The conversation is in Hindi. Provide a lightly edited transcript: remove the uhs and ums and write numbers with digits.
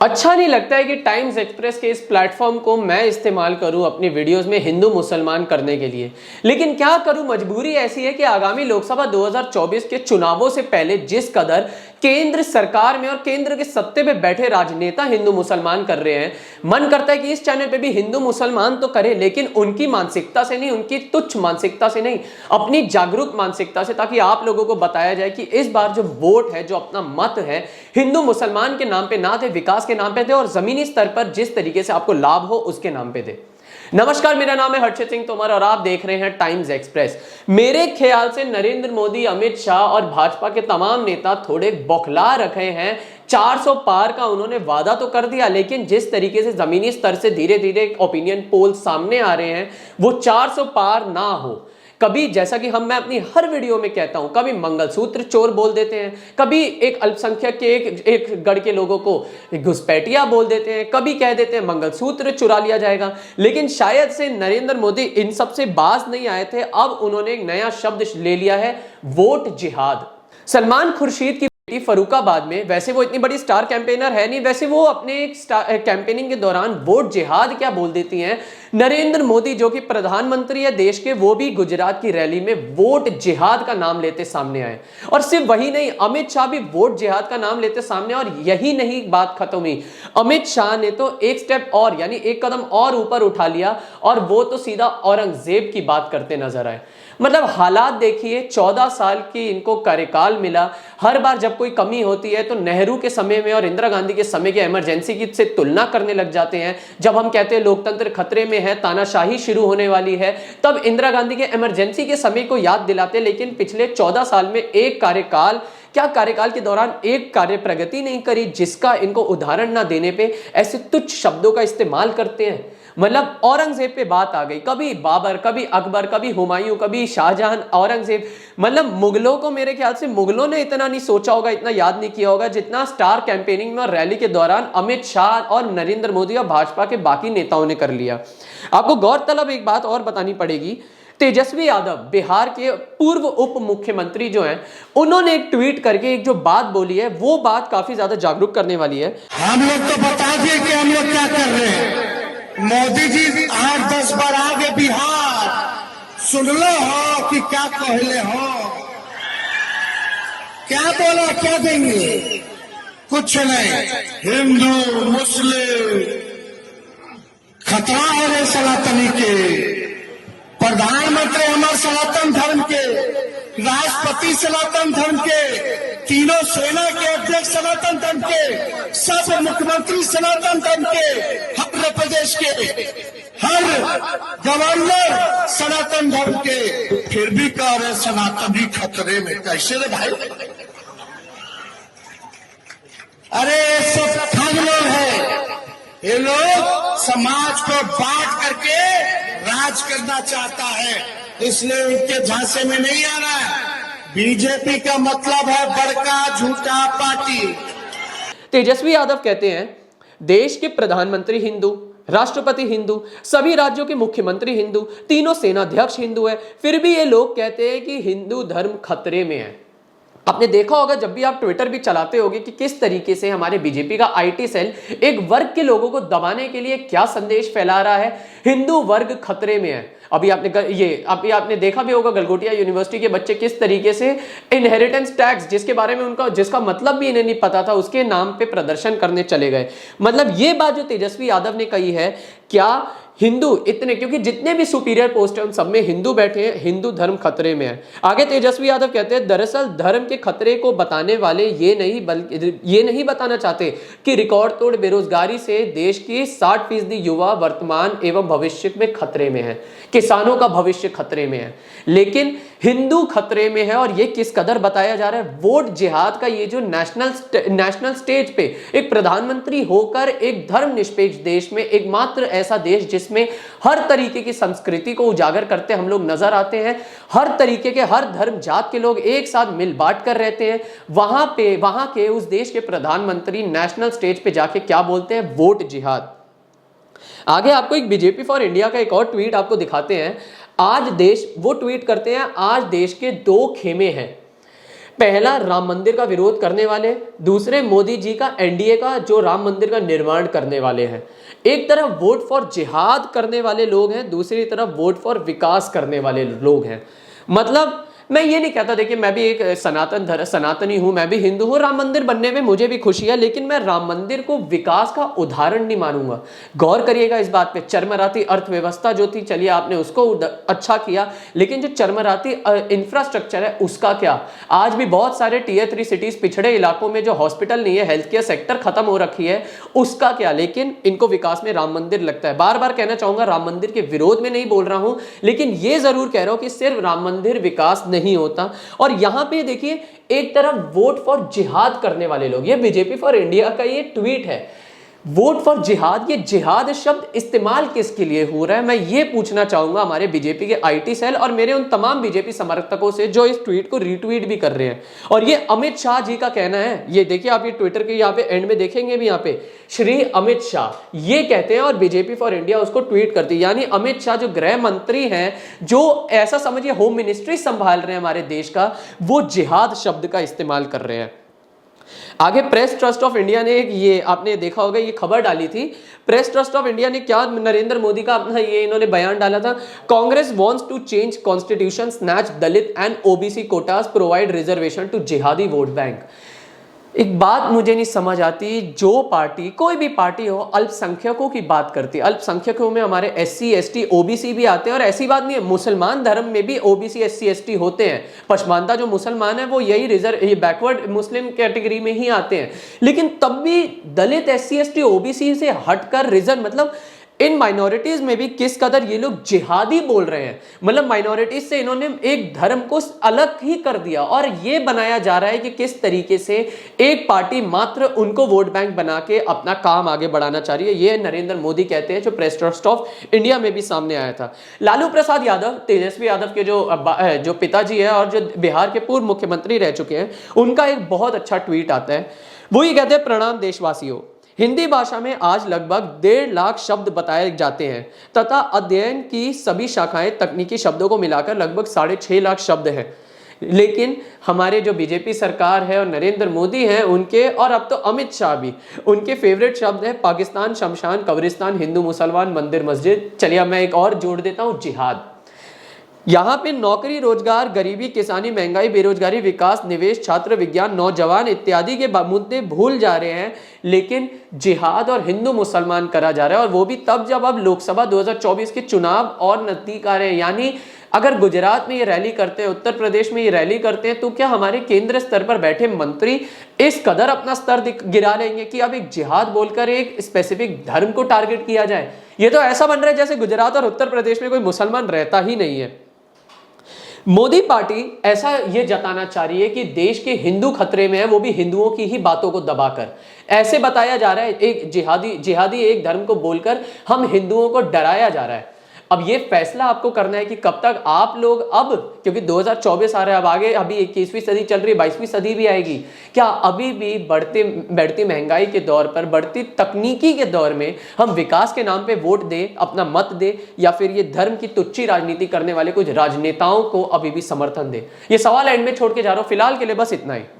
अच्छा नहीं लगता है कि टाइम्स एक्सप्रेस के इस प्लेटफॉर्म को मैं इस्तेमाल करूं अपनी वीडियोस में हिंदू मुसलमान करने के लिए। लेकिन क्या करूं, मजबूरी ऐसी है कि आगामी लोकसभा 2024 के चुनावों से पहले जिस कदर केंद्र सरकार में और केंद्र के सत्ते पे बैठे राजनेता हिंदू मुसलमान कर रहे हैं, मन करता है कि इस चैनल पे भी हिंदू मुसलमान तो करे, लेकिन उनकी मानसिकता से नहीं, उनकी तुच्छ मानसिकता से नहीं, अपनी जागरूक मानसिकता से, ताकि आप लोगों को बताया जाए कि इस बार जो वोट है, जो अपना मत है, हिंदू मुसलमान के नाम पे ना दे, विकास के नाम पे दे और जमीनी स्तर पर जिस तरीके से आपको लाभ हो उसके नाम पे दे। नमस्कार, मेरा नाम है हर्षित सिंह तोमर और आप देख रहे हैं टाइम्स एक्सप्रेस। मेरे ख्याल से नरेंद्र मोदी, अमित शाह और भाजपा के तमाम नेता थोड़े बौखला रखे हैं। 400 पार का उन्होंने वादा तो कर दिया, लेकिन जिस तरीके से जमीनी स्तर से धीरे धीरे ओपिनियन पोल सामने आ रहे हैं, वो 400 पार ना हो। कभी, जैसा कि मैं अपनी हर वीडियो में कहता हूं, कभी मंगलसूत्र चोर बोल देते हैं, कभी एक अल्पसंख्यक के एक गढ़ के लोगों को घुसपैठिया बोल देते हैं, कभी कह देते हैं मंगलसूत्र चुरा लिया जाएगा। लेकिन शायद से नरेंद्र मोदी इन सब से बाज नहीं आए थे। अब उन्होंने एक नया शब्द ले लिया है, वोट जिहाद। सलमान खुर्शीद की फरुखाबाद में, वैसे वो इतनी बड़ी स्टार कैंपेनर है नहीं, वैसे वो अपने एक कैंपेनिंग के दौरान वोट जिहाद क्या बोल देती हैं। नरेंद्र मोदी जो कि प्रधानमंत्री है देश के, वो भी गुजरात की रैली में वोट जिहाद का नाम लेते सामने आए। और सिर्फ वही नहीं, अमित शाह भी वोट जिहाद का नाम लेते सामने। और यही नहीं बात खत्म हुई, अमित शाह ने तो एक स्टेप और, यानी एक कदम और ऊपर उठा लिया और वो तो सीधा औरंगजेब की बात करते नजर आए। मतलब हालात देखिए, 14 साल की इनको कार्यकाल मिला। हर बार जब कोई कमी होती है तो नेहरू के समय में और इंदिरा गांधी के समय के इमरजेंसी की से तुलना करने लग जाते हैं। जब हम कहते हैं लोकतंत्र खतरे में है, तानाशाही शुरू होने वाली है, तब इंदिरा गांधी के इमरजेंसी के समय को याद दिलाते। लेकिन पिछले 14 साल में एक कार्यकाल के दौरान एक कार्य प्रगति नहीं करी, जिसका इनको उदाहरण ना देने पे ऐसे तुच्छ शब्दों का इस्तेमाल करते हैं। मतलब औरंगजेब पे बात आ गई, कभी बाबर, कभी अकबर, कभी हुमायूं, कभी शाहजहां, औरंगजेब। मतलब मुगलों को, मेरे ख्याल से मुगलों ने इतना नहीं सोचा होगा, इतना याद नहीं किया होगा, जितना स्टार कैंपेनिंग में और रैली के दौरान अमित शाह और नरेंद्र मोदी और भाजपा के बाकी नेताओं ने कर लिया। आपको गौरतलब एक बात और बतानी पड़ेगी, तेजस्वी यादव, बिहार के पूर्व उप मुख्यमंत्री जो हैं, उन्होंने एक ट्वीट करके एक जो बात बोली है, वो बात काफी ज्यादा जागरूक करने वाली है। हम लोग तो बता दिए कि हम लोग क्या कर रहे हैं। मोदी जी 8-10 बार आगे बिहार सुन लो हो कि क्या कहले हो, क्या बोला, क्या देंगे, कुछ नहीं। हिंदू मुस्लिम खतरा है रे सनातनी के, प्रधानमंत्री हमारे सनातन धर्म के, राष्ट्रपति सनातन धर्म के, तीनों सेना के अध्यक्ष सनातन धर्म के, सब मुख्यमंत्री सनातन धर्म के, हर प्रदेश के हर गवर्नर सनातन धर्म के, फिर भी कह रहे सनातनी खतरे में। कैसे रे भाई? अरे सब ठग लोग है, ये लोग समाज को बांट करके राज करना चाहता है, इसलिए उनके झांसे में नहीं आ रहा है। बीजेपी का मतलब है बड़का झूठा पार्टी। तेजस्वी यादव कहते हैं देश के प्रधानमंत्री हिंदू, राष्ट्रपति हिंदू, सभी राज्यों के मुख्यमंत्री हिंदू, तीनों सेनाध्यक्ष हिंदू है, फिर भी ये लोग कहते हैं कि हिंदू धर्म खतरे में है। आपने देखा होगा, जब भी आप ट्विटर भी चलाते होंगे, कि किस तरीके से हमारे बीजेपी का आईटी सेल एक वर्ग के लोगों को दबाने के लिए क्या संदेश फैला रहा है, हिंदू वर्ग खतरे में है। अभी आपने देखा भी होगा, गलगोटिया यूनिवर्सिटी के बच्चे किस तरीके से इनहेरिटेंस टैक्स, जिसके बारे में जिसका मतलब भी इन्हें नहीं पता था, उसके नाम पे प्रदर्शन करने चले गए। मतलब ये बात जो तेजस्वी यादव ने कही है, क्या हिंदू इतने, क्योंकि जितने भी सुपीरियर पोस्ट हैं उन सब में हिंदू बैठे हैं, हिंदू धर्म खतरे में है। आगे तेजस्वी यादव कहते हैं दरअसल धर्म के खतरे को बताने वाले ये नहीं बताना चाहते कि रिकॉर्ड तोड़ बेरोजगारी से देश की 60% युवा वर्तमान एवं भविष्य में खतरे में है, किसानों का भविष्य खतरे में है, लेकिन हिंदू खतरे में है। और ये किस कदर बताया जा रहा है, वोट जिहाद का ये जो नेशनल स्टेज पे एक प्रधानमंत्री होकर एक धर्म निरपेक्ष देश में, एकमात्र ऐसा देश जिसमें हर तरीके की संस्कृति को उजागर करते हम लोग नजर आते हैं, हर तरीके के, हर धर्म जात के लोग एक साथ मिल बांट कर रहते हैं, वहां के उस देश के प्रधानमंत्री नेशनल स्टेज पे जाके क्या बोलते हैं, वोट जिहाद। आगे आपको एक बीजेपी फॉर इंडिया का एक और ट्वीट आपको दिखाते हैं। वो ट्वीट करते हैं, आज देश के 2 खेमे हैं, पहला राम मंदिर का विरोध करने वाले, दूसरे मोदी जी का एनडीए का जो राम मंदिर का निर्माण करने वाले हैं। एक तरफ वोट फॉर जिहाद करने वाले लोग हैं, दूसरी तरफ वोट फॉर विकास करने वाले लोग हैं। मतलब मैं ये नहीं कहता, देखिए मैं भी एक सनातनी हूं, मैं भी हिंदू हूं, राम मंदिर बनने में मुझे भी खुशी है, लेकिन मैं राम मंदिर को विकास का उदाहरण नहीं मानूंगा। गौर करिएगा इस बात पे, चरमराती अर्थव्यवस्था जो थी, चलिए आपने उसको अच्छा किया, लेकिन जो चरमराती इंफ्रास्ट्रक्चर है उसका क्या? आज भी बहुत सारे टियर 3 सिटीज, पिछड़े इलाकों में जो हॉस्पिटल नहीं है, हेल्थ केयर सेक्टर खत्म हो रखी है, उसका क्या? लेकिन इनको विकास में राम मंदिर लगता है। बार बार कहना चाहूंगा, राम मंदिर के विरोध में नहीं बोल रहा हूं, लेकिन यह जरूर कह रहा हूं कि सिर्फ राम मंदिर विकास नहीं होता। और यहां पे देखिए, एक तरफ वोट फॉर जिहाद करने वाले लोग, ये बीजेपी फॉर इंडिया का ये ट्वीट है, वोट फॉर जिहाद। ये जिहाद शब्द इस्तेमाल किसके लिए हो रहा है, मैं ये पूछना चाहूंगा हमारे बीजेपी के आईटी सेल और मेरे उन तमाम बीजेपी समर्थकों से जो इस ट्वीट को रीट्वीट भी कर रहे हैं। और ये अमित शाह जी का कहना है, ये देखिए आप, ये ट्विटर के यहाँ पे एंड में देखेंगे भी, यहाँ पे श्री अमित शाह ये कहते हैं और बीजेपी फॉर इंडिया उसको ट्वीट करती है। यानी अमित शाह जो गृह मंत्री हैं, जो ऐसा समझिए होम मिनिस्ट्री संभाल रहे हैं हमारे देश का, वो जिहाद शब्द का इस्तेमाल कर रहे हैं। आगे प्रेस ट्रस्ट ऑफ इंडिया ने एक, ये आपने देखा होगा, ये खबर डाली थी। प्रेस ट्रस्ट ऑफ इंडिया ने क्या, नरेंद्र मोदी का अपना ये इन्होंने बयान डाला था, Congress wants to change constitution, snatch Dalit and OBC quotas, provide reservation to jihadi vote bank. एक बात मुझे नहीं समझ आती, जो पार्टी, कोई भी पार्टी हो, अल्पसंख्यकों की बात करती है। अल्पसंख्यकों में हमारे एससी, एसटी, ओबीसी भी आते हैं, और ऐसी बात नहीं है, मुसलमान धर्म में भी ओबीसी, एससी, एसटी होते हैं। पसमानदा जो मुसलमान है वो यही ये बैकवर्ड मुस्लिम कैटेगरी में ही आते हैं। लेकिन तब भी दलित, एससी, एसटी, ओबीसी से हटकर रिजर्व, मतलब इन माइनॉरिटीज में भी किस कदर ये लोग जिहादी बोल रहे हैं। मतलब माइनॉरिटीज से इन्होंने एक धर्म को अलग ही कर दिया, और ये बनाया जा रहा है कि किस तरीके से एक पार्टी मात्र उनको वोट बैंक बना के अपना काम आगे बढ़ाना चाह रही है। ये नरेंद्र मोदी कहते हैं, जो प्रेस ट्रस्ट ऑफ इंडिया में भी सामने आया था। लालू प्रसाद यादव, तेजस्वी यादव के जो पिताजी है और जो बिहार के पूर्व मुख्यमंत्री रह चुके हैं, उनका एक बहुत अच्छा ट्वीट आता है। वो ये कहते हैं, प्रणाम देशवासियों, हिंदी भाषा में आज लगभग 1.5 लाख शब्द बताए जाते हैं तथा अध्ययन की सभी शाखाएं तकनीकी शब्दों को मिलाकर लगभग 6.5 लाख शब्द हैं। लेकिन हमारे जो बीजेपी सरकार है और नरेंद्र मोदी हैं उनके, और अब तो अमित शाह भी, उनके फेवरेट शब्द है पाकिस्तान, शमशान, कब्रिस्तान, हिंदू, मुसलमान, मंदिर, मस्जिद। चलिए मैं एक और जोड़ देता हूं, जिहाद। यहाँ पे नौकरी, रोजगार, गरीबी, किसानी, महंगाई, बेरोजगारी, विकास, निवेश, छात्र, विज्ञान, नौजवान इत्यादि के मुद्दे भूल जा रहे हैं, लेकिन जिहाद और हिंदू मुसलमान करा जा रहा है। और वो भी तब जब अब लोकसभा 2024 के चुनाव और नजदीक आ रहे हैं। यानी अगर गुजरात में ये रैली करते हैं, उत्तर प्रदेश में ये रैली करते हैं, तो क्या हमारे केंद्र स्तर पर बैठे मंत्री इस कदर अपना स्तर गिरा लेंगे कि अब एक जिहाद बोलकर एक स्पेसिफिक धर्म को टारगेट किया जाए? ये तो ऐसा बन रहा है जैसे गुजरात और उत्तर प्रदेश में कोई मुसलमान रहता ही नहीं है। मोदी पार्टी ऐसा ये जताना चाह रही है कि देश के हिंदू खतरे में है, वो भी हिंदुओं की ही बातों को दबाकर। ऐसे बताया जा रहा है, एक जिहादी एक धर्म को बोलकर हम हिंदुओं को डराया जा रहा है। अब ये फैसला आपको करना है कि कब तक आप लोग, अब क्योंकि 2024 आ रहा है, अब आगे अभी 21वीं सदी चल रही है, 22वीं सदी भी आएगी, क्या अभी भी बढ़ती महंगाई के दौर पर, बढ़ती तकनीकी के दौर में हम विकास के नाम पे वोट दे, अपना मत दे, या फिर ये धर्म की तुच्ची राजनीति करने वाले कुछ राजनेताओं को अभी भी समर्थन दे? ये सवाल एंड में छोड़ के जा रहा हूं। फिलहाल के लिए बस इतना ही।